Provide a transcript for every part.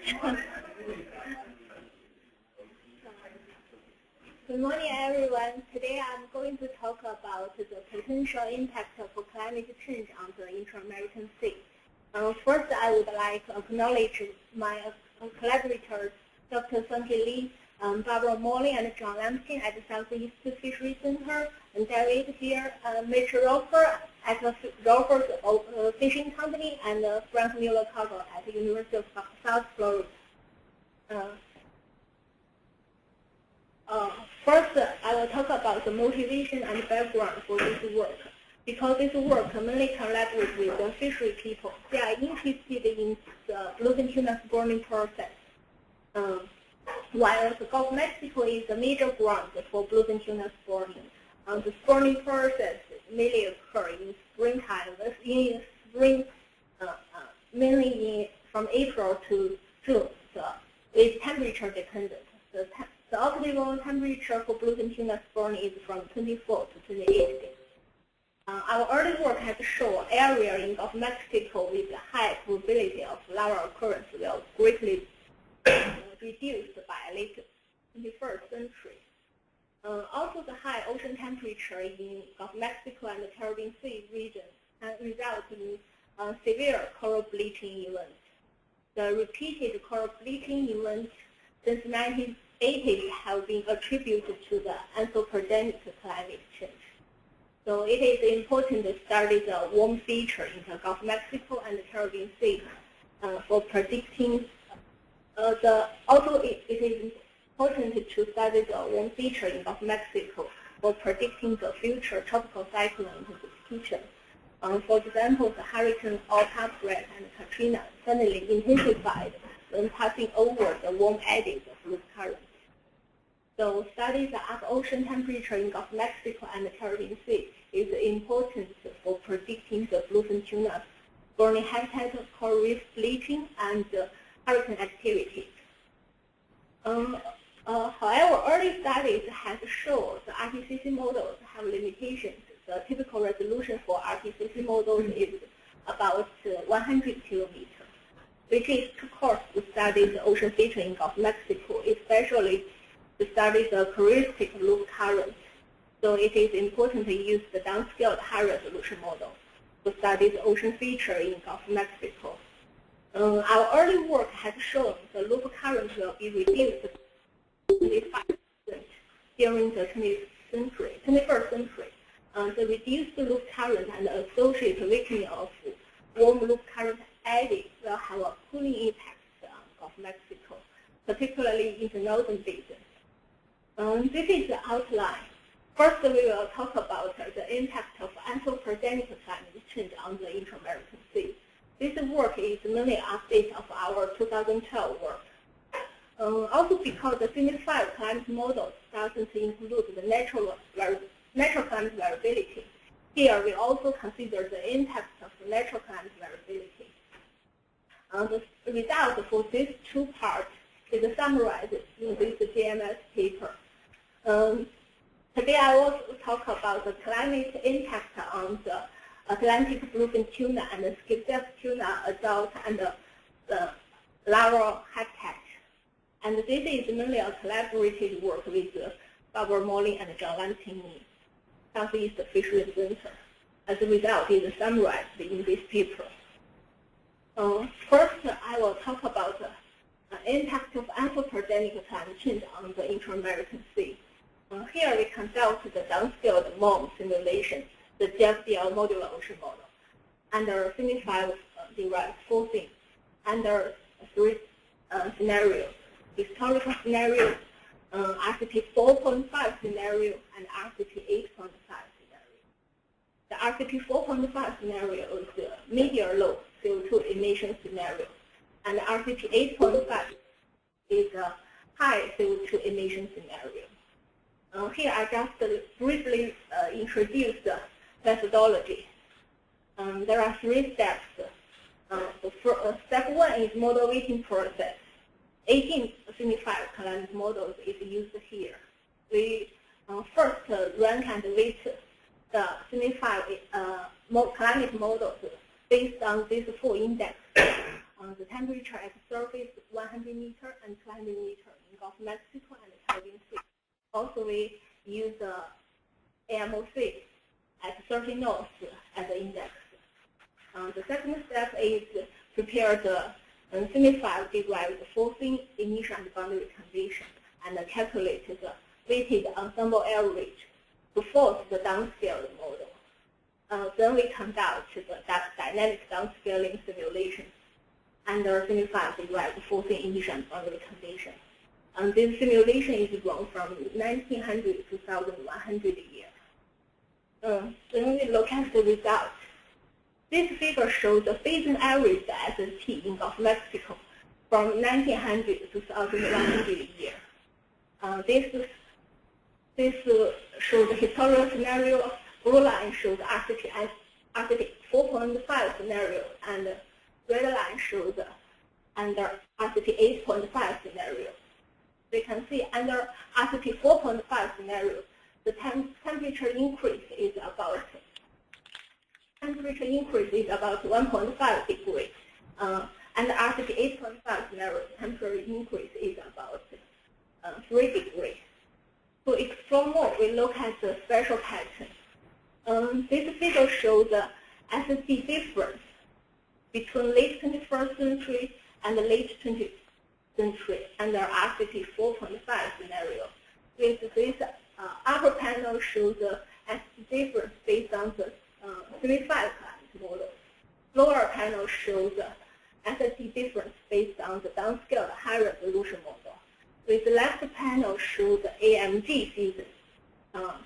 Good morning, everyone. Today I'm going to talk about the potential impact of climate change on the Intra-American Sea. First, I would like to acknowledge my collaborators, Dr. Sanjay Lee, Barbara Morley, and John Lampkin at the Southeast Fisheries Center, and David here, Mitch Roper at the Roper Fishing Company, and Frank Mueller-Cargo at the University of South Florida. First, I will talk about the motivation and background for this work. Because this work mainly collaborates with the fishery people, they are interested in the bluefin tuna spawning process. While the Gulf of Mexico is the major ground for bluefin tuna spawning, the spawning process mainly occurs in springtime, mainly from April to June. So it's temperature dependent. The optimal temperature for bluefin tuna spawning is from 24 to 28 degrees. Our early work has shown area in Gulf of Mexico with a high probability of larval occurrence will greatly reduced by late 21st century. Also, the high ocean temperature in Gulf of Mexico and the Caribbean Sea region can result in severe coral bleaching events. The repeated coral bleaching events since 1980s have been attributed to the anthropogenic climate change. So it is important to study the warm feature in the Gulf of Mexico and the Caribbean Sea for predicting. Also, it is important to study the warm feature in Gulf of Mexico for predicting the future tropical cyclone into the future. For example, the hurricane Orca and Katrina suddenly intensified when passing over the warm eddies of loose currents. So studying the upper ocean temperature in Gulf of Mexico and the Caribbean Sea is important for predicting the bluefin tuna spawning habitat, coral reef bleaching, and hurricane activity. However, early studies have shown the RTCC models have limitations. The typical resolution for RTCC models is about 100 kilometers, which is too coarse to study the ocean feature in Gulf of Mexico, especially to study the characteristic loop current. So it is important to use the downscaled high-resolution model to study the ocean feature in Gulf of Mexico. Our early work has shown the loop current will be reduced to 25% during the 21st century. The reduced loop current and the associated weakening of warm loop current eddies will have a cooling impact on Gulf of Mexico, particularly in the northern basin. This is the outline. First, we will talk about the impact of anthropogenic climate change on the Intra-American Sea. This work is mainly an update of our 2012 work. Also, because the 75 climate models doesn't include the natural climate variability, here we also consider the impact of the natural climate variability. The result for these two parts is summarized in this GMS paper. Today I will talk about the climate impact on the Atlantic bluefin tuna and the skipjack tuna adult and the larval habitat. And this is mainly a collaborative work with Barbara Morley and John Lampkin in Southeast Fisheries Center. As a result, it is summarized in this paper. First, I will talk about the impact of anthropogenic climate change on the Intra-American Sea. Here we conduct the downscaled MOM simulation, the JFDL modular ocean model, under 75 derived forcing, under 3 scenarios: historical scenario, RCP 4.5 scenario, and RCP 8.5 scenario. The RCP 4.5 scenario is the medium low CO2 emission scenario, and the RCP 8.5 is a high CO2 emission scenario. Here I just briefly introduce the methodology. There are 3 steps. Step 1 is model weighting process. 1875 climate models is used here. We first rank and weight the 75 climate models based on these 4 indexes. the temperature at the surface 100 meter and 200 meter in Gulf of Mexico and the Caribbean Sea. Also, we use AOML at 30 knots as an index. The second step is prepare the semi-5 derived forcing initial and boundary condition and calculate the weighted ensemble average to force the downscaling model. Then we conduct the dynamic downscaling simulation under semi-5 derived forcing initial and boundary condition. And this simulation is run from 1900 to 2100 a year. Then we look at the result. This figure shows the phasing average SST in Gulf of Mexico from 1900 to 2100 a year. This shows the historical scenario. Blue line shows Arctic 4.5 scenario, and red line shows under Arctic 8.5 scenario. We can see under Arctic 4.5 scenario, the temperature increase is about 1.5 degrees. And the Arctic 8.5 scenario, temperature increase is about 3 degrees. To explore more, we look at the spatial pattern. This figure shows the SST difference between late 21st century and the late 20th century under Arctic 4.5 scenario. With this upper panel shows the SST difference based on the semi-5 climate model. Lower panel shows the SST difference based on the downscaled high-resolution model. With the left panel shows the AMG season,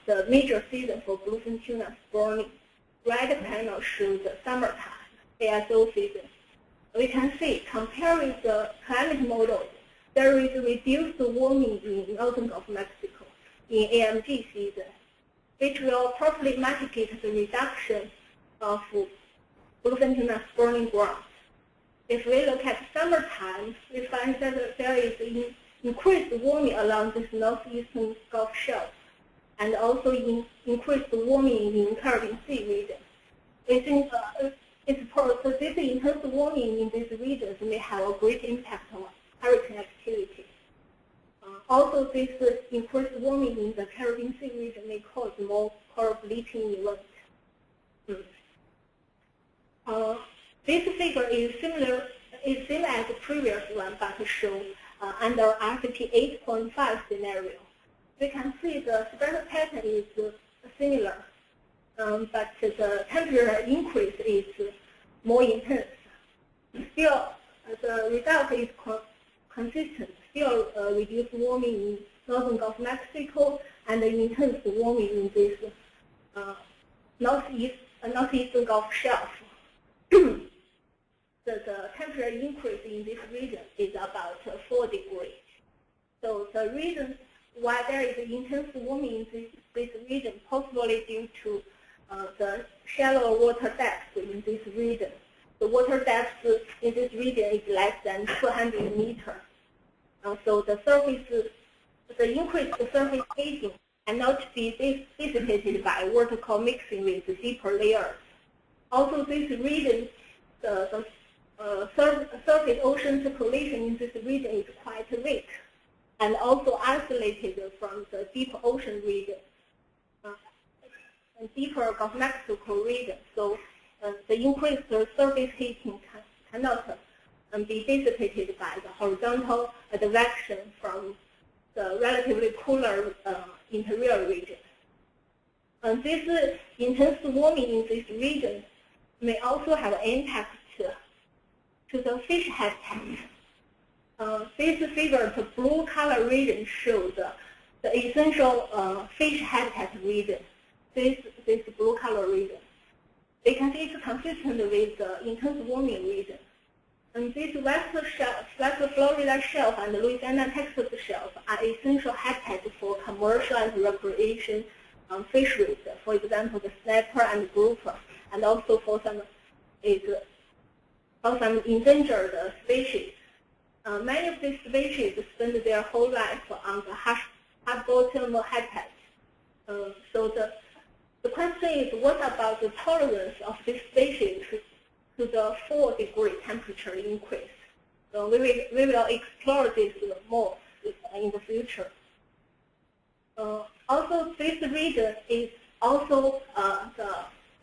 the major season for bluefin tuna spawning. Right panel shows the summertime, ASO season. We can see, comparing the climate models, there is reduced warming in northern Gulf of Mexico in AMG season, which will properly mitigate the reduction of bluefin tuna spawning grounds. If we look at summertime, we find that there is increased warming along this northeastern Gulf shelf, and also increased warming in Caribbean Sea region. We think this intense warming in these regions may have a great impact on hurricane activity. Also, this increased warming in the Caribbean Sea region may cause more coral bleaching events. This figure is same as the previous one, but shows under Arctic 8.5 scenario. We can see the spatial pattern is similar, but the temperature increase is more intense. Still, the result is consistent. Still, reduced warming in northern Gulf of Mexico and intense warming in this northeastern Gulf shelf. The temperature increase in this region is about 4 degrees. So the reason why there is intense warming in this region, possibly due to the shallow water depth in this region. The water depth in this region is less than 200 meters. So the increased surface heating cannot be dissipated by vertical mixing with deeper layers. Also, this region, the surface ocean circulation in this region is quite weak, and also isolated from the deep ocean region, and deeper Gulf of Mexico region. So the increased surface heating cannot be dissipated by the horizontal advection from the relatively cooler interior region. And this intense warming in this region may also have an impact to the fish habitat. This figure, the blue color region, shows the essential fish habitat region. This blue color region. We can see it's consistent with the intense warming region. And this West Florida shelf and Louisiana, Texas shelf are essential habitats for commercial and recreation fisheries. For example, the snapper and grouper, and also for some endangered species. Many of these species spend their whole life on the hard bottom habitat. So the question is, what about the tolerance of this species to the the 4-degree temperature increase. So we will explore this more in the future. Also, this region is also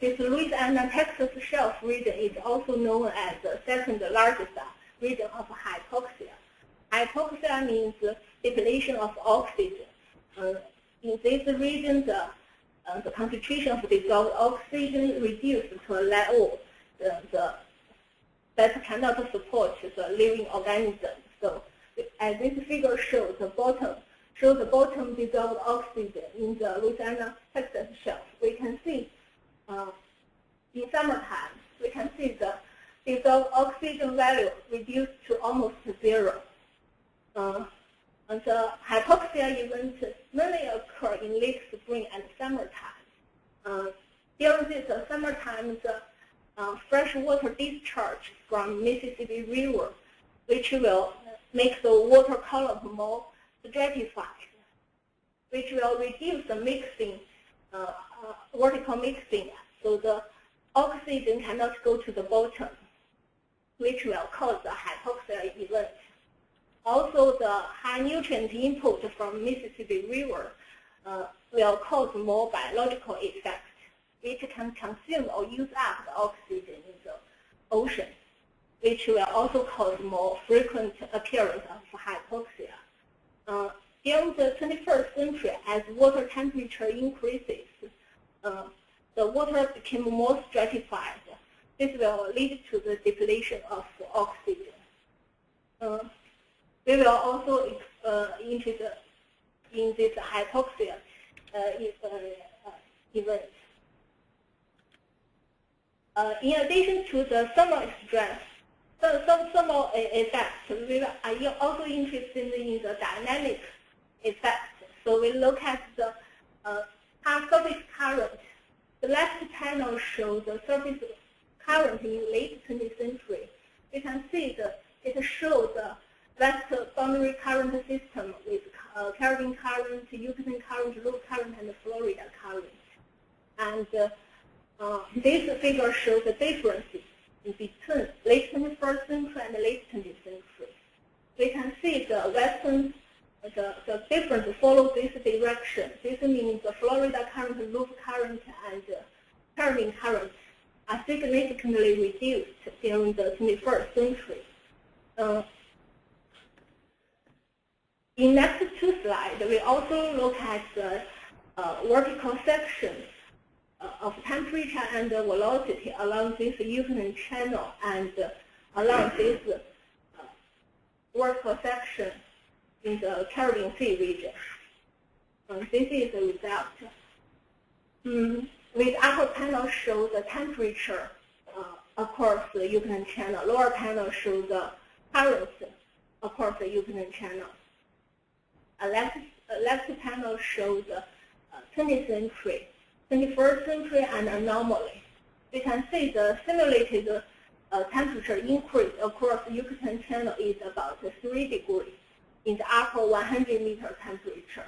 this Louisiana Texas Shelf region is also known as the second largest region of hypoxia. Hypoxia means depletion of oxygen. In this region, the concentration of dissolved oxygen reduced to a level that cannot support the living organism. So, as this figure shows, the bottom dissolved oxygen in the Louisiana Texas Shelf. We can see in summertime, we can see the dissolved oxygen value reduced to almost zero. And the hypoxia events mainly occur in late spring and summertime. During this summertime, the freshwater discharge from Mississippi River, which will make the water column more stratified, which will reduce the mixing, vertical mixing, so the oxygen cannot go to the bottom, which will cause the hypoxia event. Also, the high nutrient input from Mississippi River will cause more biological effects, which can consume or use up the oxygen in the ocean, which will also cause more frequent appearance of hypoxia. During the 21st century, as water temperature increases, the water became more stratified. This will lead to the depletion of oxygen. We will also interested in this hypoxia event. In addition to the thermal stress, some thermal effects, we are also interested in the dynamic effects. So we look at the surface current. The left panel shows the surface current in late 20th century. We can see it shows the west boundary current system with Caribbean current, Yucatan current, loop current, and Florida current. And this figure shows the differences between late 21st century and late 20th century. We can see the western, the difference follow this direction. This means the Florida current, loop current, and Caribbean current are significantly reduced during the 21st century. In next two slides, we also look at the vertical sections of temperature and velocity along this Yucatan Channel and along this vertical section in the Caribbean Sea region. This is the result. With upper panel shows the temperature across the Yucatan Channel. Lower panel shows the currents across the Yucatan Channel. Left panel shows the 20th century, 21st century, and anomaly. We can see the simulated temperature increase across the Yucatan Channel is about 3 degrees in the upper 100-meter temperature.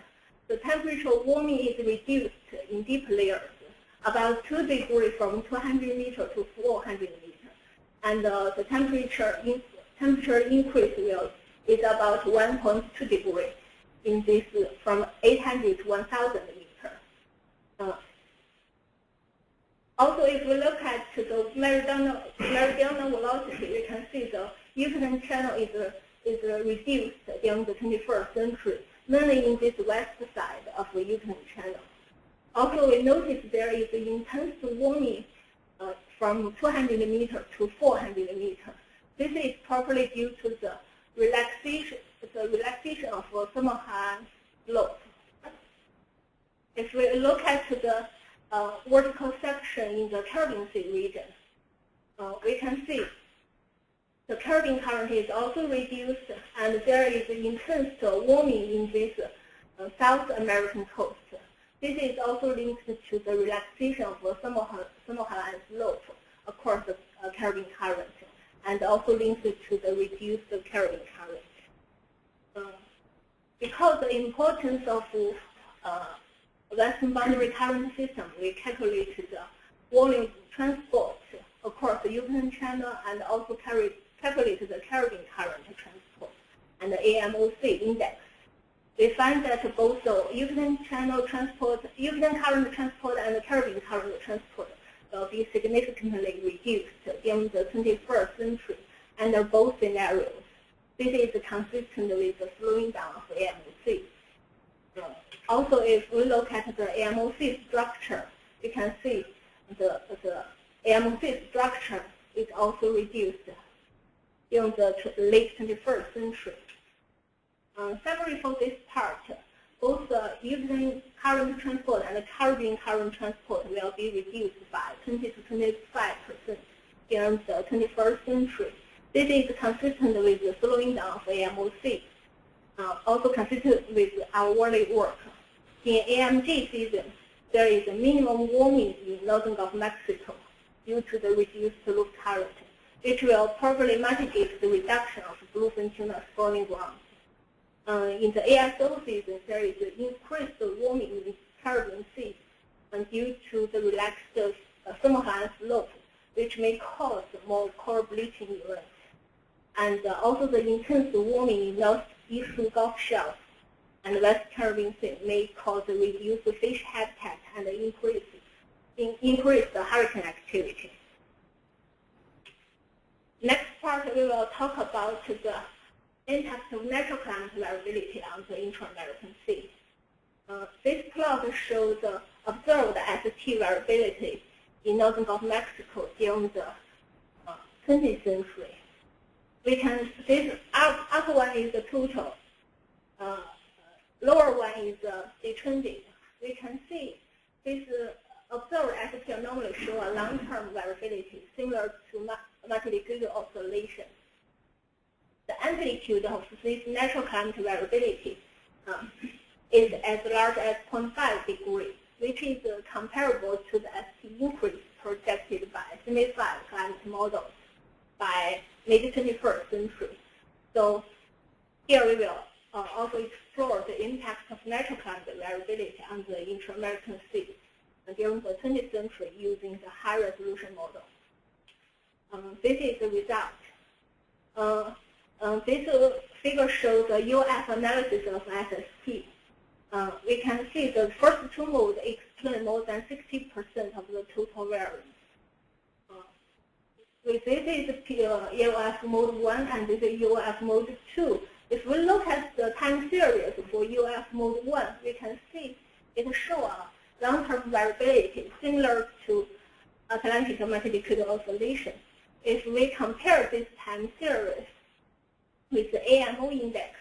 The temperature warming is reduced in deep layers, about 2 degrees from 200 meters to 400 meters. And the temperature increase is about 1.2 degrees in this from 800 to 1,000 meters. Also, if we look at the meridional velocity, we can see the Yucatan Channel is reduced during the 21st century, mainly in this west side of the Yucatan Channel. Also, we notice there is intense warming from 200 meters to 400 meters. This is probably due to the relaxation of thermal slope. If we look at the vertical section in the Caribbean Sea region, we can see the Caribbean current is also reduced, and there is intense warming in this South American coast. This is also linked to the relaxation of thermal slope across the Caribbean current, and also linked to the reduced Caribbean current. Because the importance of western boundary current system, we calculate the volume transport across the Yucatan Channel and also calculate the Caribbean current transport and the AOML index. We find that both the Yucatan Channel transport, Yucatan current transport, and the Caribbean current transport will be significantly reduced during the 21st century under both scenarios. This is consistent with the slowing down of AOML. Also, if we look at the AOML structure, we can see the AOML structure is also reduced during the late 21st century. Summary for this part, both the Yucatan current transport and the Caribbean current transport will be reduced by 20 to 25% during the 21st century. This is consistent with the slowing down of AOML, also consistent with our early work. In AMG season, there is a minimum warming in northern Gulf of Mexico due to the reduced loop current, which will probably mitigate the reduction of bluefin tuna spawning grounds. In the ASO season, there is an increased warming in the Caribbean Sea due to the relaxed thermohaline slope, which may cause more coral bleaching events. And also the intense warming in northeastern Gulf Shelf and West Caribbean Sea may cause reduced fish habitat and increase the hurricane activity. Next part, we will talk about the impact of natural climate variability on the Intra-American Sea. This plot shows the observed SST variability in northern Gulf of Mexico during the 20th century. We can see the upper one is the total, lower one is the trending. We can see this observed SST anomaly show a long-term variability similar to magnitude oscillation. The amplitude of this natural climate variability is as large as 0.5 degrees, which is comparable to the ST increase projected by 75 climate models by mid-21st century. So here we will also explore the impact of natural climate variability on the Intra-American Sea during the 20th century using the high-resolution model. This is the result. This figure shows the EOF analysis of SST. We can see the first two modes explain more than 60% of the total variance. This is EOF mode 1 and this is EOF mode 2. If we look at the time series for EOF mode 1, we can see it shows a long-term variability similar to Atlantic magnitude oscillation. If we compare this time series with the AOML index,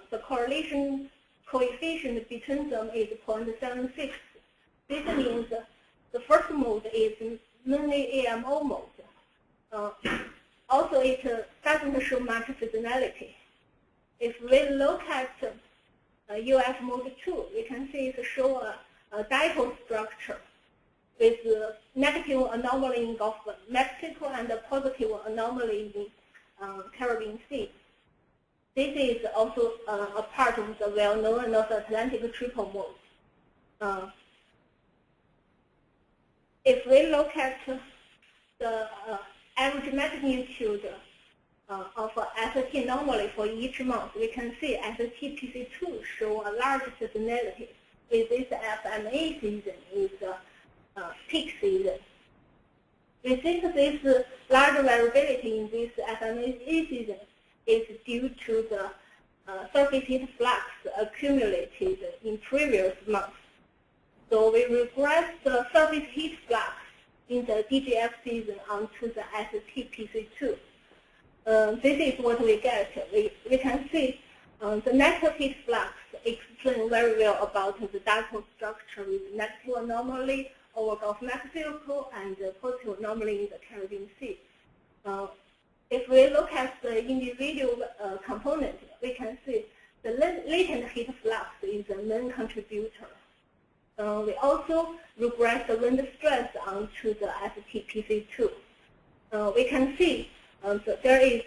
the correlation coefficient between them is 0.76. This means the first mode is mainly AOML mode. Also, it doesn't show much seasonality. If we look at EOF mode 2, we can see it shows a dipole structure with negative anomaly in Gulf of Mexico and a positive anomaly in Caribbean Sea. This is also a part of the well-known North Atlantic triple mode. If we look at the average magnitude of SST anomaly for each month, we can see SST PC2 show a large seasonality, with this FMA season is peak season. We think this large variability in this FMA season is due to the surface heat flux accumulated in previous months. So we regress the surface heat flux in the DGF season onto the SST PC2. This is what we get. We can see the negative heat flux explain very well about the dipole structure with negative anomaly over Gulf of Mexico and positive anomaly in the Caribbean Sea. If we look at the individual component, we can see the latent heat flux is the main contributor. We also regress the wind stress onto the ST PC2. We can see that there is,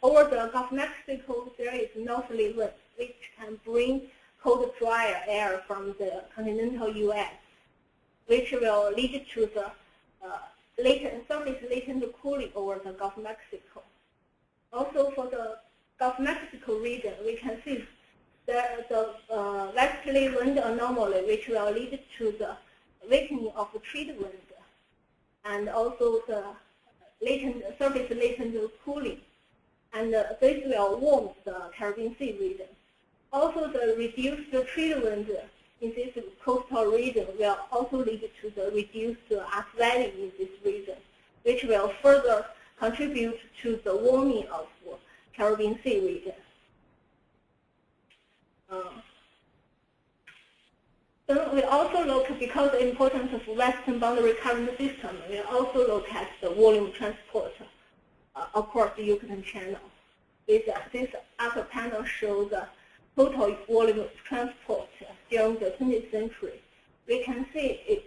over the Gulf of Mexico, there is northerly wind, which can bring cold, drier air from the continental U.S., which will lead to the surface latent cooling over the Gulf of Mexico. Also for the Gulf of Mexico region, we can see the westerly wind anomaly, which will lead to the weakening of the trade wind, and also the surface latent cooling, and this will warm the Caribbean Sea region. Also, the reduced trade wind in this coastal region will also lead to the reduced upwelling in this region, which will further contribute to the warming of the Caribbean Sea region. Then we also look, because of the importance of western boundary current system, we also look at the volume transport across the Yucatan Channel. This upper panel shows the total volume transport during the 20th century. We can see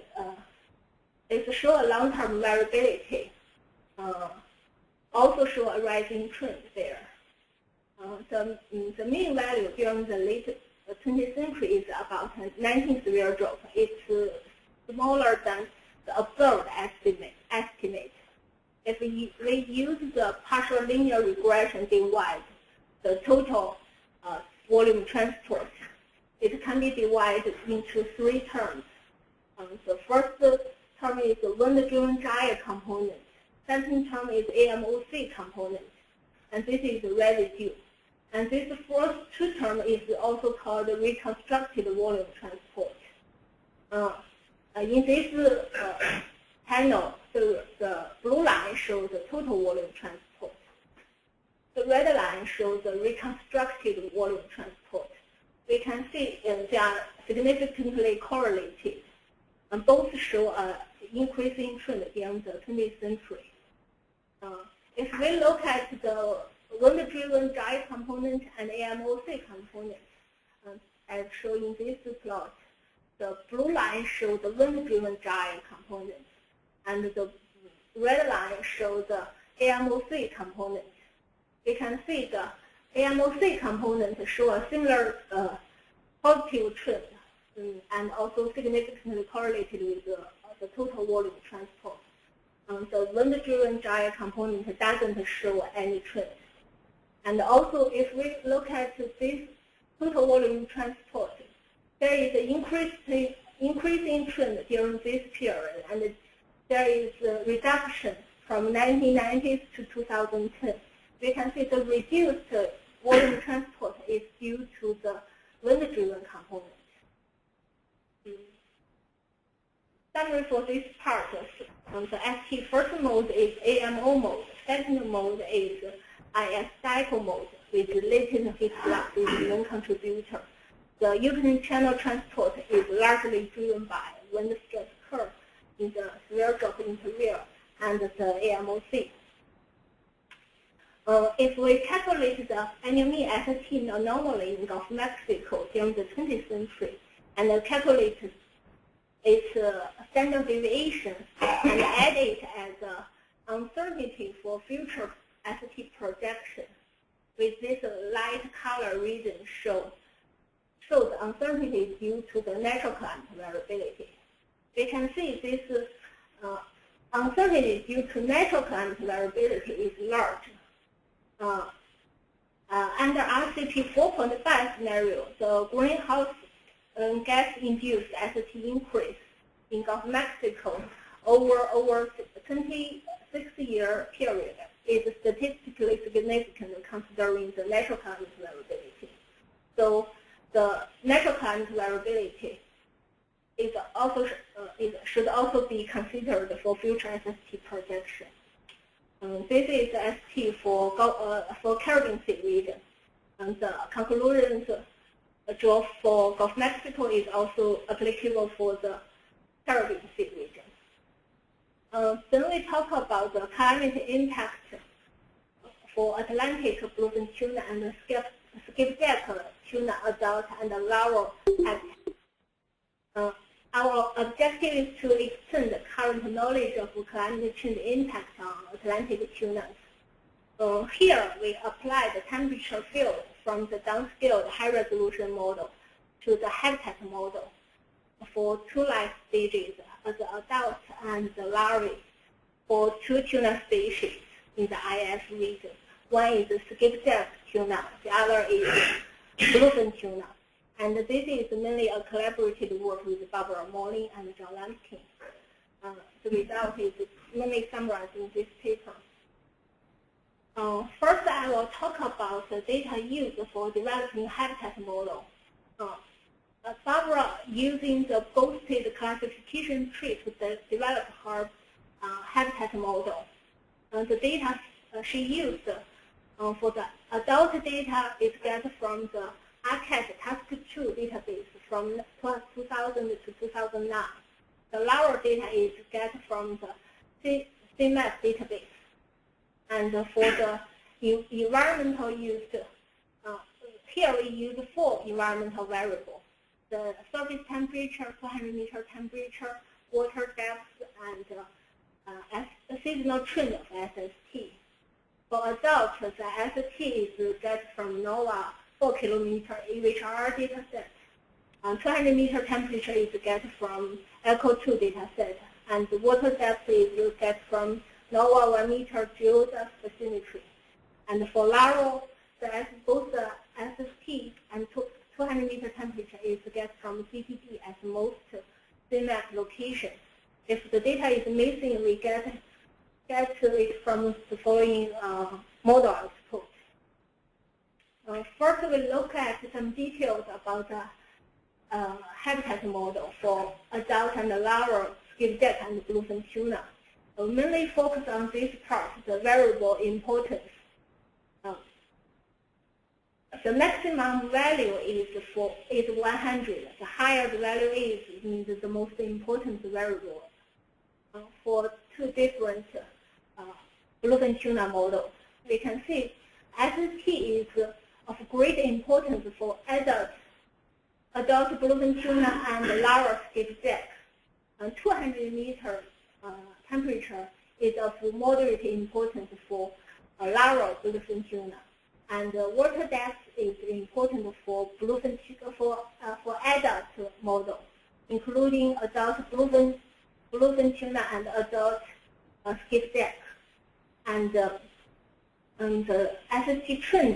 it shows a long-term variability, also show a rising trend there. The mean value during the late 20th century is about 19 severe drop. It's smaller than the observed estimate. If we use the partial linear regression divide the total volume transport, it can be divided into 3 terms. The first term is the wind-driven gyre component. Second term is AMOC component, and this is the residue. And this first 2 term is also called reconstructed volume transport. In this panel, the blue line shows the total volume transport. The red line shows the reconstructed volume transport. We can see they are significantly correlated, and both show an increasing trend during the 20th century. If we look at the wind-driven gyre component and AMOC component, as shown in this plot, the blue line shows the wind-driven gyre component, and the red line shows the AMOC component. We can see the AMOC component show a similar positive trend, and also significantly correlated with the total volume transport. The wind-driven gyre component doesn't show any trend. And also, if we look at this total volume transport, there is an increasing trend during this period, and there is a reduction from 1990s to 2010. We can see the reduced volume transport is due to the wind-driven component. Summary for this part, the ST first mode is AMO mode, second mode is IS cycle mode with latent heat flux is the main contributor. The Yucatan Channel transport is largely driven by wind stress curve in the severe drop interval and the AMOC. If we calculate the annual SST anomaly in Gulf of Mexico during the 20th century and calculate its standard deviation and add it as uncertainty for future SST projection, with this light color region show the uncertainty due to the natural climate variability. We can see this uncertainty due to natural climate variability is large. Under RCP 4.5 scenario, the greenhouse gas-induced SST increase in Gulf of Mexico over 26-year period is statistically significant considering the natural climate variability. So the natural climate variability should also be considered for future SST projection. This is the ST for Caribbean Sea region, and the conclusions draw for Gulf of Mexico is also applicable for the Caribbean Sea region. Then we talk about the climate impact for Atlantic bluefin tuna and skipjack tuna adult and larval habitat. Our objective is to extend current knowledge of climate change impact on Atlantic tunas. Here we apply the temperature field from the downscaled high-resolution model to the habitat model for 2 life stages, the adult and the larvae. for two tuna species in the IF region. One is the skipjack tuna, the other is bluefin tuna. And this is mainly a collaborative work with Barbara Morley and John Lampkin. The result is mainly summarized in this paper. First, I will talk about the data used for developing habitat model. Barbara, using the boosted classification tree to develop her habitat model. The data she used for the adult data is get from the ARCAT Task2 database from 2000 to 2009. The larval data is get from the CMAP database. And for the environmental used, here we use 4 environmental variables: the surface temperature, 200-meter temperature, water depth, and a seasonal trend of SST. For adults, the SST is get from NOAA 4-kilometer AHR dataset. 200-meter temperature is get from ECHO2 dataset, and the water depth is get from NOAA 1-meter geodepth bathymetry. And for larval, both the SST and 200-meter temperature is get from CTD as most CMAP location. If the data is missing, we get it from the following model output. First, we look at some details about the habitat model for adult and larval skipjack and bluefin tuna. We mainly focus on this part, the variable importance. The maximum value is 100. The higher the value is, it means the most important variable. For two different bluefin tuna models, we can see SST is of great importance for adult bluefin tuna and larval skipjack. 200-meter temperature is of moderate importance for larval bluefin tuna, and water depth is important for bluefin for adult model, including adult bluefin tuna and adult skipjack. And the SST trend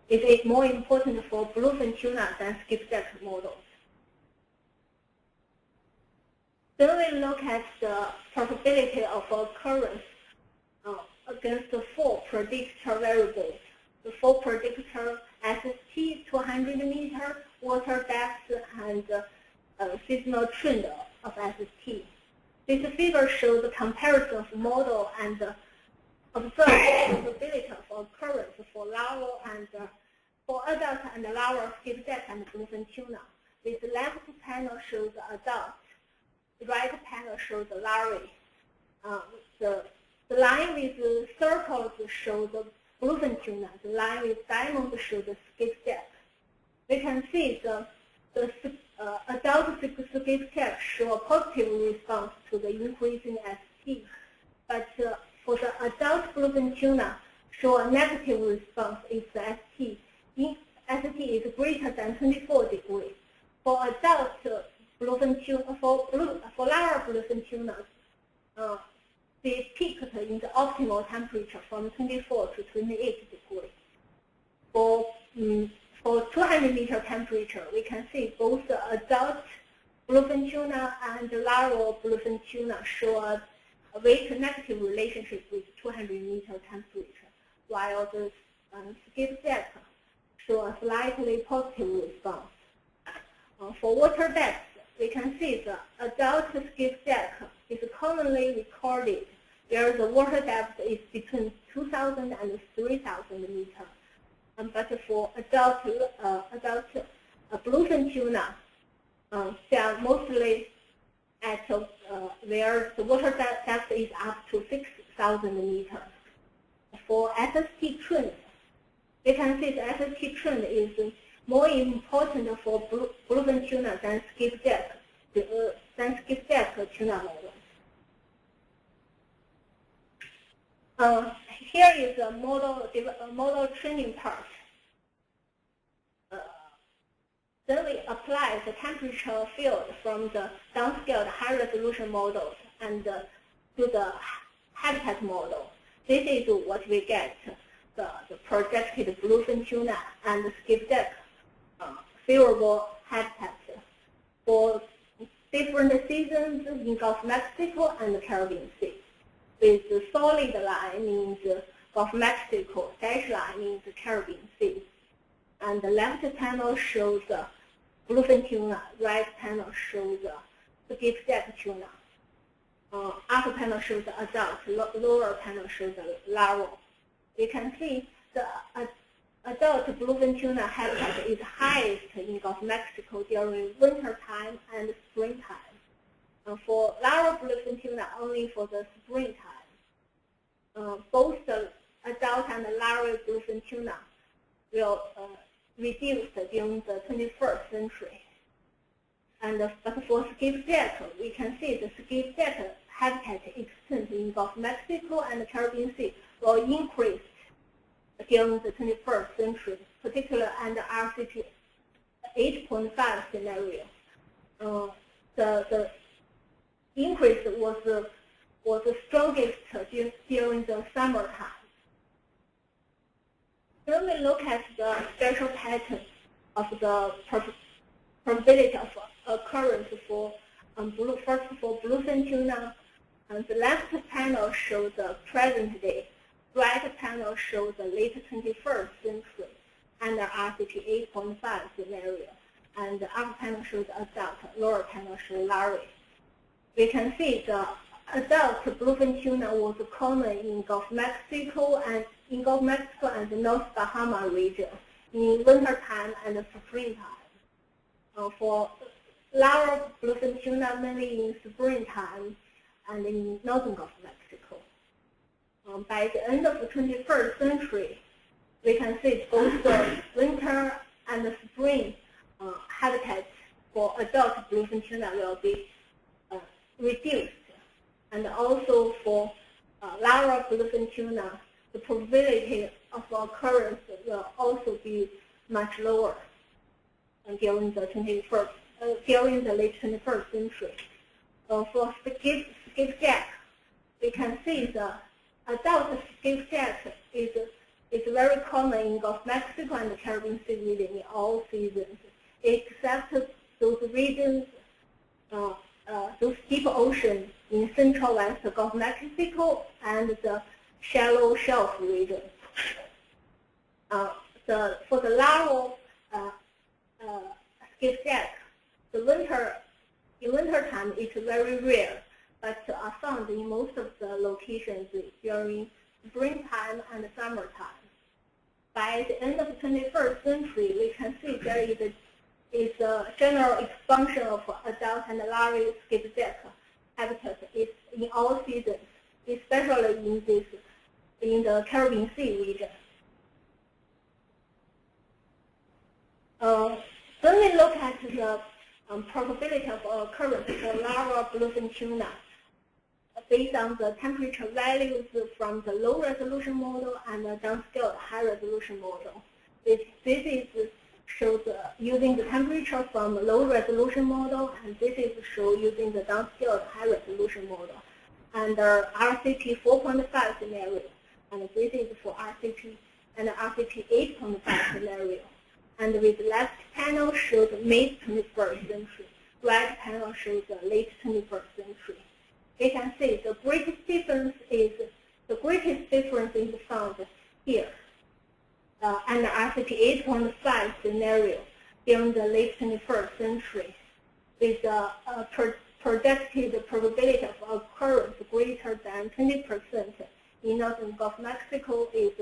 is more important for bluefin tuna than skipjack models. Then we look at the probability of occurrence against the 4 predictor variables. The 4 predictor SST, 200-meter, water depth, and seasonal trend of SST. This figure shows the comparison of model and observed probability of occurrence for larval and for adult and larval skipjack and bluefin tuna. This left panel shows the adult. The right panel shows the larvae. The line with circles shows the bluefin tuna. The line with diamonds shows the skipjack. We can see the adult skipjack show a positive response to the increasing ST, but for the adult bluefin tuna show a negative response if the ST is greater than 24 degrees. For adult bluefin tuna, for larval bluefin tuna, they peaked in the optimal temperature from 24 to 28 degrees. For 200-meter temperature, we can see both the adult bluefin tuna and the larval bluefin tuna show a weight negative relationship with 200-meter temperature, while the skipjack show a slightly positive response. For water depth, we can see the adult skipjack is commonly recorded where the water depth is between 2,000 and 3,000 meters. But for adult bluefin tuna, they are mostly at where the water depth is up to 6,000 meters. For SST trend, we can see the SST trend is more important for bluefin tuna than skipjack tuna model. Here is a model training part. Then we apply the temperature field from the downscaled high-resolution models and to the habitat model. This is what we get, the projected bluefin tuna and skipjack favorable habitat for different seasons in Gulf of Mexico and the Caribbean Sea. With the solid line means Gulf of Mexico, dashed line means the Caribbean Sea. And the left panel shows bluefin tuna, right panel shows skipjack tuna. Upper panel shows the adult, lower panel shows the larval. You can see the adult bluefin tuna habitat is highest in Gulf of Mexico during winter time and springtime. For larval bluefin tuna, only for the springtime. Both the adult and the larval bluefin tuna will reduce during the 21st century. But for skipjack, we can see the skipjack habitat extent in Gulf of Mexico and the Caribbean Sea will increase during the 21st century, particularly under RCP 8.5 scenario. The increase was the strongest during the summertime. When we look at the spatial pattern of the probability of occurrence for first for bluefin tuna, and the left panel shows the present day, right panel shows the late 21st century under RCP 8.5 scenario, and the upper panel shows adult, lower panel shows larvae. We can see the adult bluefin tuna was common in Gulf of Mexico and the North Bahama region in wintertime and springtime. For larval bluefin tuna, mainly in springtime and in northern Gulf of Mexico. By the end of the 21st century, we can see both the winter and the spring habitats for adult bluefin tuna will be reduced. And also for larval bluefin tuna, the probability of occurrence will also be much lower during the late 21st century. For skipjack, we can see the adult skipjack is very common in Gulf of Mexico and the Caribbean Sea region in all seasons, except those regions, those deep oceans in central west Gulf of Mexico and the shallow shelf region. For the larval skipjack, in wintertime it's very rare, but are found in most of the locations during springtime and summertime. By the end of the 21st century, we can see there is a general expansion of adult and larval skipjack habitat in all seasons, especially in the Caribbean Sea region. When we look at the probability of occurrence for larval bluefin tuna, based on the temperature values from the low resolution model and the downscaled high resolution model. This is shows using the temperature from the low resolution model, and this is shown using the downscaled high resolution model under RCP 4.5 scenario, and this is for RCP and RCP 8.5 scenario. And with left panel shows mid 21st century, right panel shows the late 21st century. You can see the greatest difference is found here. And the RCP 8.5 scenario during the late 21st century, with a projected probability of occurrence greater than 20% in northern Gulf of Mexico is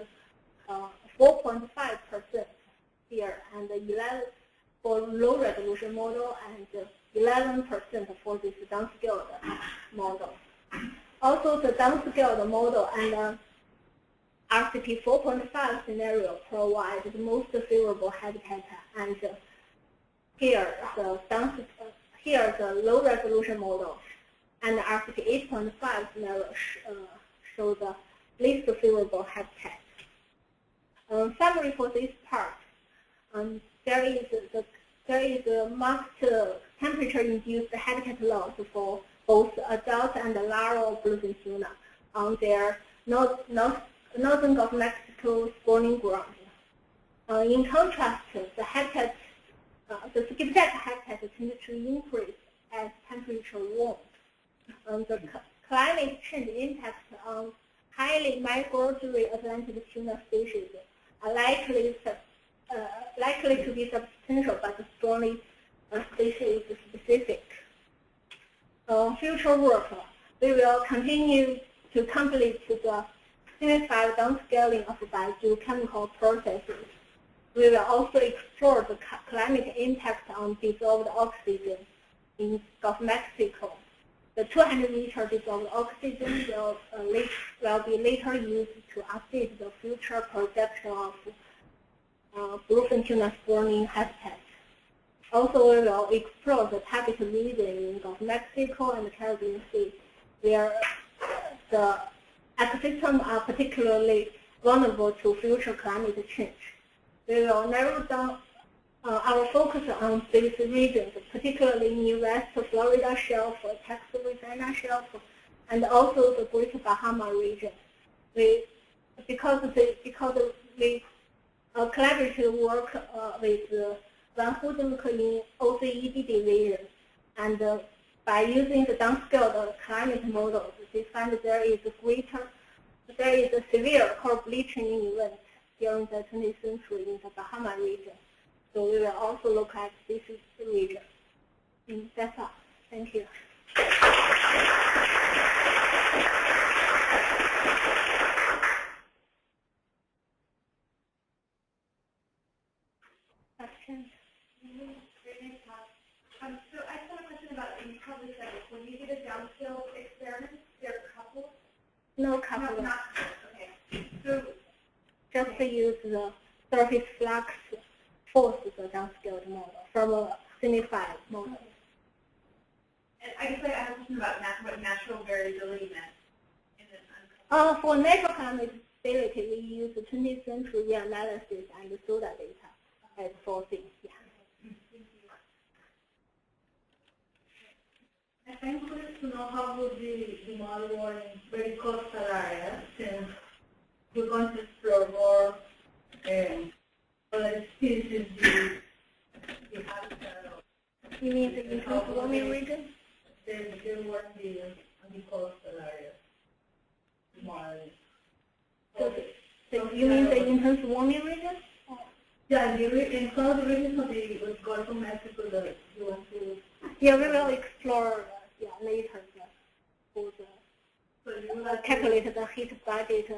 4.5% here, and 11 for low resolution model, and 11% for this downscaled model. Also, the downscaled model and RCP 4.5 scenario provide the most favorable habitat, and here the low resolution model and RCP 8.5 scenario show the least favorable habitat. Summary for this part: there is a marked temperature-induced habitat loss for both adult and larval bluefin tuna on their northern Gulf of Mexico spawning ground. In contrast, the habitat, the skipjack habitat tends to increase as temperature warms. The climate change impact on highly migratory Atlantic tuna species are likely to be substantial but strongly species specific. Future work, we will continue to complete the simplified downscaling of biochemical processes. We will also explore the climate impact on dissolved oxygen in Gulf of Mexico. The 200-meter dissolved oxygen will be later used to update the future projection of bluefin tuna spawning habitat. Also, we will explore the target region in Gulf of Mexico and the Caribbean Sea, where the ecosystems are particularly vulnerable to future climate change. We will narrow down our focus on these regions, particularly in West Florida Shelf, Texas Louisiana Shelf, and also the Greater Bahama region. Because we collaboratively work with Van Hoedenk in OCED division, and by using the downscaled climate models, we find there is a severe coral bleaching event during the 20th century in the Bahama region. So we will also look at this region. That's all. Thank you. Questions? So I just have a question about, you probably said this, when you did a downscale experiment, there are couples? No couple. Not okay. So just to use the surface flux force the downscaled model from a simplified model. And I guess I have a question about what natural variability meant in this. For natural climate stability, we use the 20th century reanalysis and the SODA data as four things. Yeah. I'm curious to know how would the model work in very coastal areas, since we're going to explore more species the habitat of. You mean the intense warming region? They work on the coastal areas. So you mean the intense warming region? Yeah, in some of the regions of the Gulf of Mexico that you want to. Yeah, we will explore later for the calculate the heat budget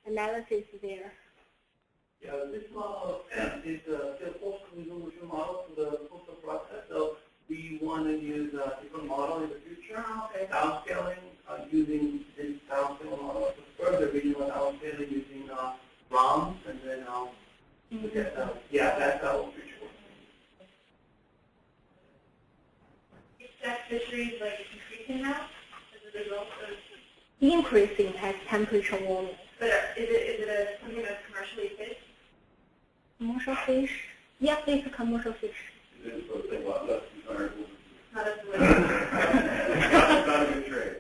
analysis there. Yeah, this model is a post-resolution model for the coastal process. So we want to use a different model in the future. Downscaling using this downscaling model. Further regional downscaling using ROMs, and then look at that's our future. That fishery is like increasing now as a result of increasing as temperature warming. But is it something that's commercially fished? Commercial fish? Yeah, it's a commercial fish. Not as well. Not a good trade.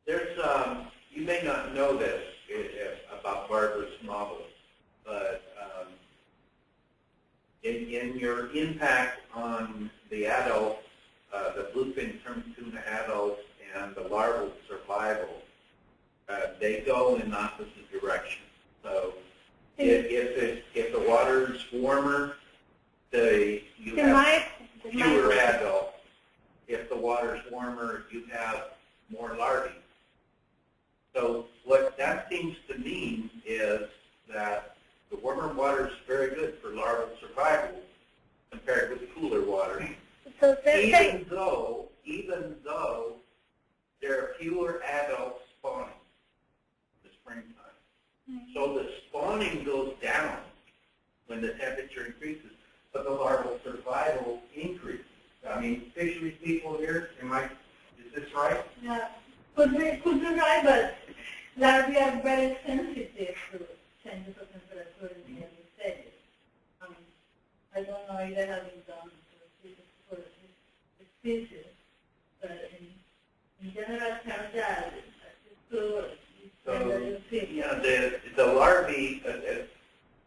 There's you may not know this about Barbara's model, but in your impact on the adults, the bluefin tuna adults and the larval survival, they go in opposite directions. So if the water is warmer, you have fewer adults. If the water is warmer, you have more larvae. So what that seems to mean is that the warmer water is very good for larval survival compared with cooler water. So even though there are fewer adults spawning in the springtime. So the spawning goes down when the temperature increases, but the larval survival increases. I mean, fisheries people here, is this right? Yeah, could be right, but larvae are very sensitive to changes of temperature in the stages. I I don't know if they have been done for this species, but in general terms, yeah, it's good. Yeah, the larvae,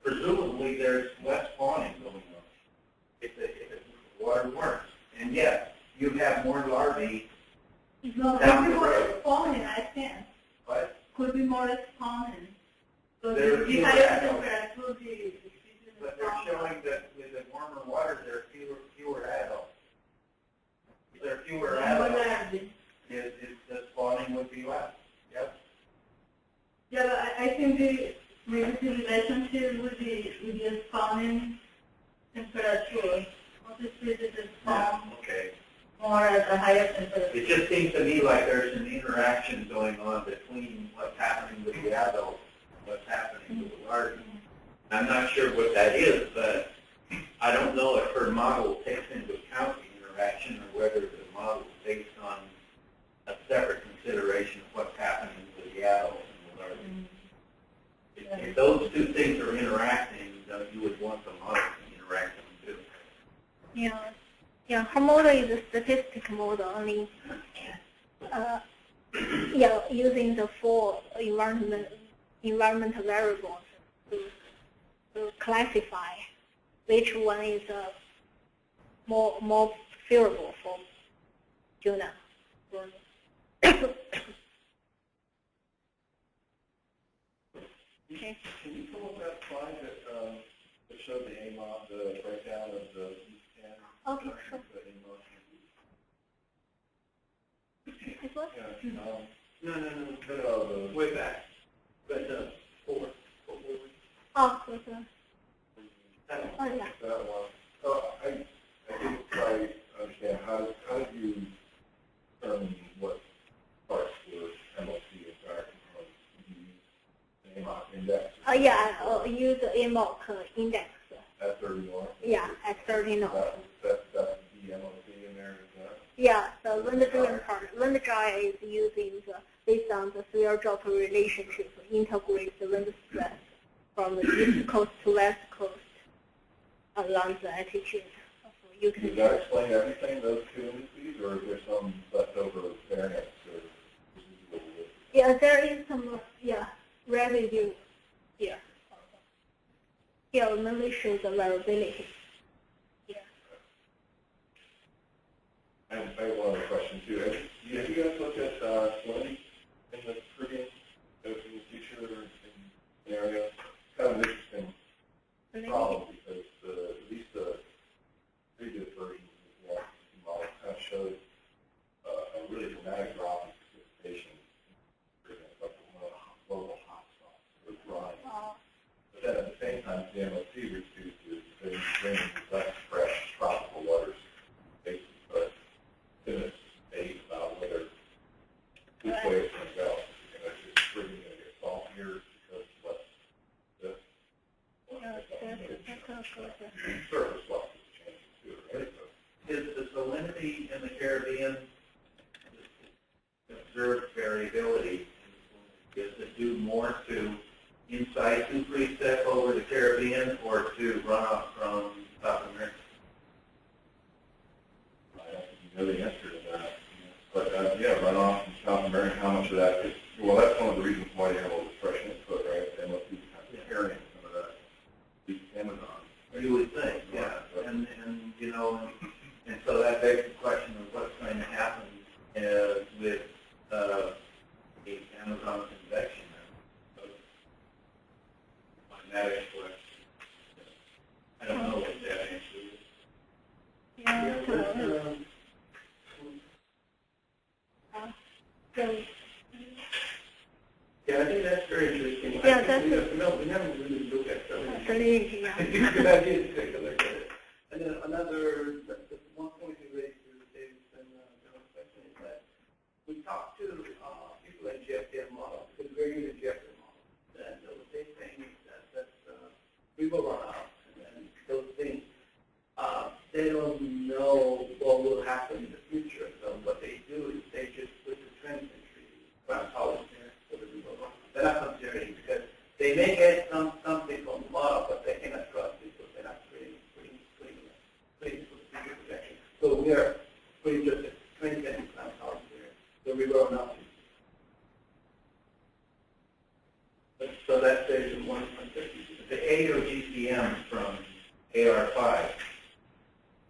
presumably there's less spawning going on if it's water worms. And yes, you have more larvae No, down could the be more road. spawning, I think. But Could be more spawning. So There are the fewer higher adults. temperature will be But they're showing that with the warmer water, there are fewer adults. If there are fewer adults, the spawning would be less. Yep. Yeah, but I think maybe the relationship with the spawning temperature. What is the spawn Okay. more at a higher temperature? It just seems to me like there's an interaction going on between what's happening with the adults and what's happening with the larvae. I'm not sure what that is, but I don't know if her model takes into account the interaction or whether the model is based on a separate consideration of what's happening with the adults and the larvae. If those two things are interacting, then you would want the model to interact them too. Yeah. Yeah, her model is a statistical model only. Yeah, using the four environmental variables to classify which one is more favorable for tuna. Okay. Can you pull up that slide that showed the AOML, the breakdown of the Yucatan? Okay, sure. The AOML. This one? Yeah, No, way back. But forward. Oh, this one. Oh, yeah. that one. So I didn't quite understand how did you determine what parts were MLC and SAR components? Did you use the AOML index? Yeah, I use the AMOC index. At 31? Yeah, at 30 knots. That's the MLC in there, is that? Yeah, the wind-driven part. Wind-dry is using based on the swirl-dropper relationship, integrate the wind stress from the east coast to west coast along the altitude. So you can. Does that explain everything, those two indices, or is there some leftover variance or residual with? Yeah, there is some residue here. Here, we mainly show the variability. Yeah. I have one other question too. Have you guys looked at salinity in the Caribbean in the future in areas? Kind of an interesting problem because at least the previous versions of the SST model kind of showed a really dramatic drop in precipitation in the Caribbean, like one of the local hotspots or drying. But then at the same time, the MLC reduced the drainage of less fresh tropical waters, basically. But then it's debate about whether which way it's going to go. Is it going to get saltier because less this? Surface flux is changing too, right? Is the salinity in the Caribbean observed variability? Is it due more to inside to precip over the Caribbean or to runoff from South America? I don't think you know the answer to that. But yeah, runoff from South America, how much of that is, well, that's one of the reasons why you have all this fresh input, right? The MLC is kind of carrying some of that deep Amazon. You would think, yeah. And you know, and so that begs the question of what's going to happen with the Amazon convection. Magnetic question. I don't know what that answer is. Yeah, I think that's very interesting. Yeah, that's we haven't really looked at salinity. salinity, yeah. Good idea to take a look at it. And then another, one point you raised with Davidson question is that we talked to people at GFDM model, because we're using GFDM model, and what they think is that we will run out, and then those things, they don't know what will happen in the future. So what they do is they just put the trend entry, climatology there, so that we will run. They're not considering because they may get something from the model, but they cannot trust it, so they're not putting river analysis. So that saves in 150. The AO GCM from AR5.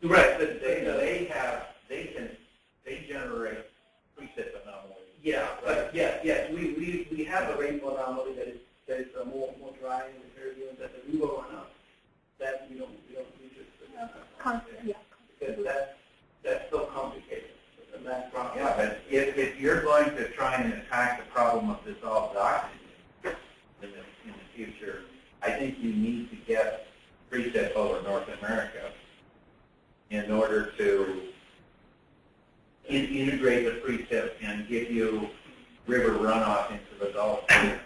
Right. They generate precip anomalies. Yeah. Right. Yeah. We have a rainfall anomaly that is more dry in the Caribbean than the river runoff. That we don't need to. Because that's so complicated. The math problem. Yeah, but if you're going to try and attack the problem of dissolved oxygen in the future, I think you need to get precip over North America in order to integrate the precip and give you river runoff into the Gulf. Yeah,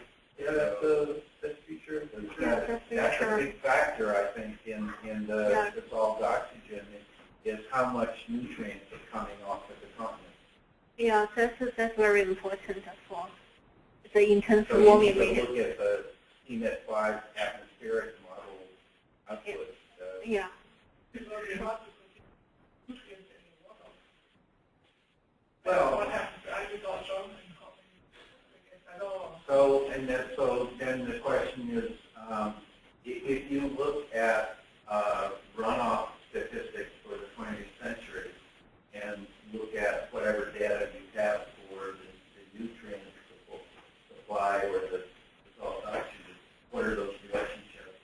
that's future. That's a big factor, I think, in the dissolved oxygen is how much nutrients are coming off of the continent. Yeah, that's very important for the intense So warming you need to region. look at the CMET5 atmospheric model output. Yeah. Well, so then the question is, if you look at runoff statistics for the 20th century and look at whatever data you have for the nutrient supply or the dissolved oxygen, what are those relationships?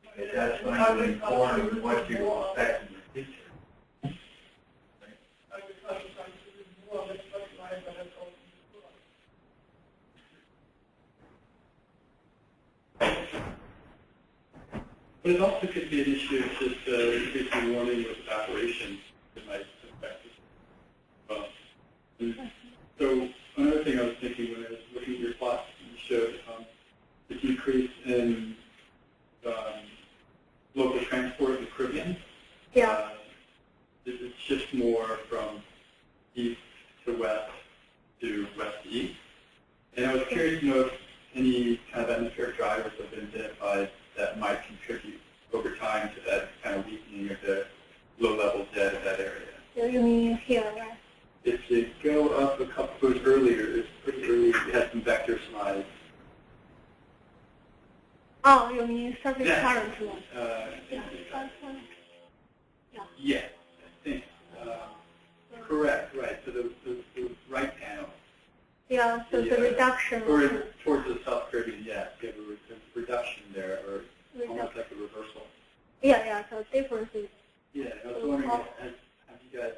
Because that's going to inform what you expect in the future. But it also could be an issue of just increasing warming with evaporation that might affect it. So another thing I was thinking when I was looking at your plots, you showed the decrease in local transport in the Caribbean. Yeah. It shifts more from east to west to east. And I was curious to know if any kind of atmospheric drivers have been identified that might contribute over time to that kind of weakening of the low-level dead of that area. So you mean here, right? If you go up a couple goes earlier, it's pretty early. We had some vector slides. Oh, you mean surface current one? Yeah, I think. Correct, right. So the right panel. Yeah, so the reduction. Or towards the South Caribbean, yeah. You have a reduction there, or almost like a reversal. Yeah, so difference is. Yeah, I was wondering, have you guys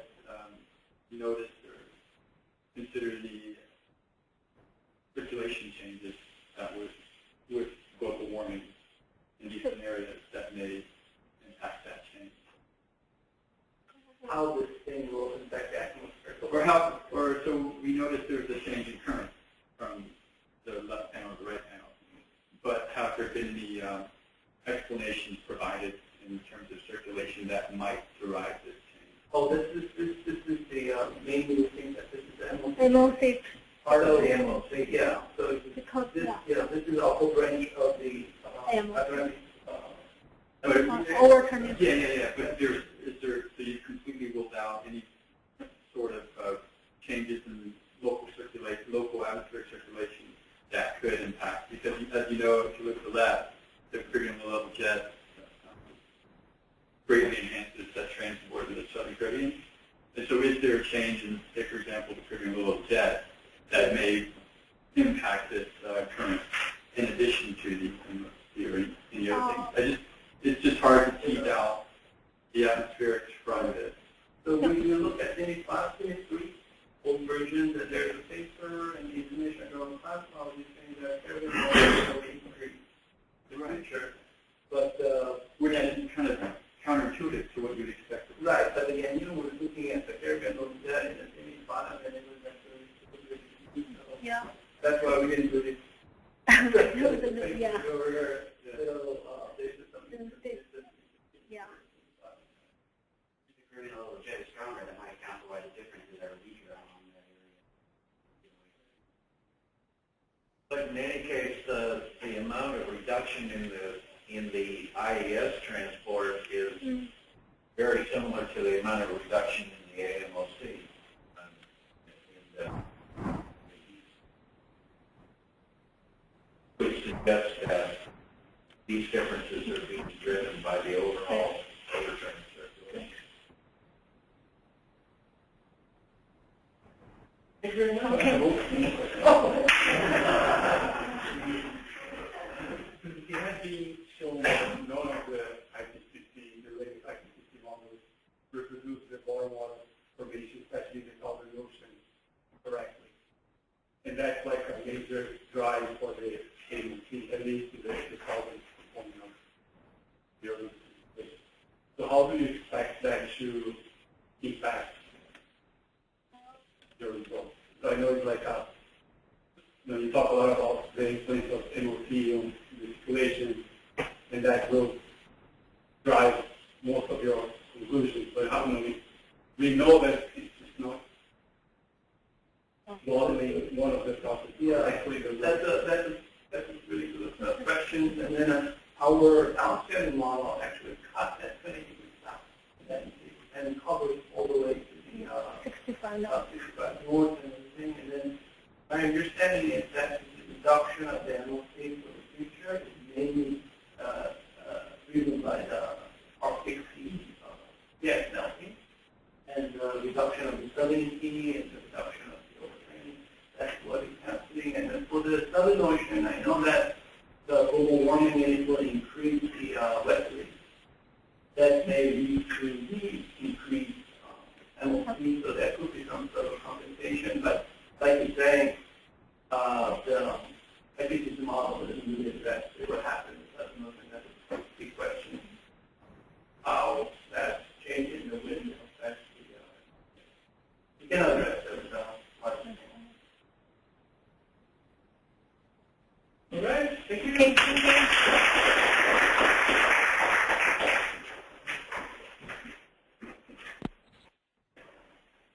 noticed or considered the circulation changes that would, with global warming in these scenarios that may impact that change? How this thing will affect the atmosphere. So we noticed there's a change in current from the left panel to the right panel, but have there been any explanations provided in terms of circulation that might derive this change? Oh, this is the main thing that this is the MOC. part of the MOC, yeah. So Because, this is the upper range of the Atlantic. overturning. Yeah. But so you completely ruled out any sort of changes in local atmospheric circulation that could impact, because as you know, if you look at the left, the Caribbean low-level jet greatly enhances that transport to the Southern Caribbean. And so is there a change in, say, for example, the Caribbean low-level jet that may impact this current in addition to the other things? It's just hard to tease out the atmospherics from it. So when you look at 25, 23, old versions, that there's a paper and the information around class policy saying that everything will increase in the future. But which is kind of counterintuitive to what you'd expect. Right, but again, you were looking at the Caribbean over there in the 25, and it was actually, Yeah. that's why we didn't do this. Yeah. Over here, there's some Yeah. If the low jet is stronger, that might account for why the differences are weaker on that area. But in any case, the amount of reduction in the IES transport is very similar to the amount of reduction in the AMOC. suggest that these differences are being driven by the overall overturn circulation. It has been shown that none of the IPCC, the latest IPCC models, reproduce the bottom water formation, especially the southern ocean, correctly. And that's like a major drive for the AMC, at least the southern component of the ocean. So how do you expect that to impact your results? So I know it's like a, you talk a lot about the influence of MOC on the circulation, and that will drive most of your conclusions. But how do we know that it's not modeling one of the processes? Yeah, actually, that's a really good question. And then our downscaling model actually cut that 20 degrees down and covers all the way to the 65 north. 65 north and everything. And then my understanding is that the reduction of the MOC for the future is mainly driven by the Arctic sea melting and the reduction of the salinity and the reduction of the overtraining. That's what is happening. And then for the Southern Ocean, I know that the global warming is will increase the westerlies. That may lead to the increased MOC, so there could be some sort of compensation. But like you're saying, the IPCC model doesn't really address what happens. That's a big question. How that changing the wind affects the, you cannot address it without. All right.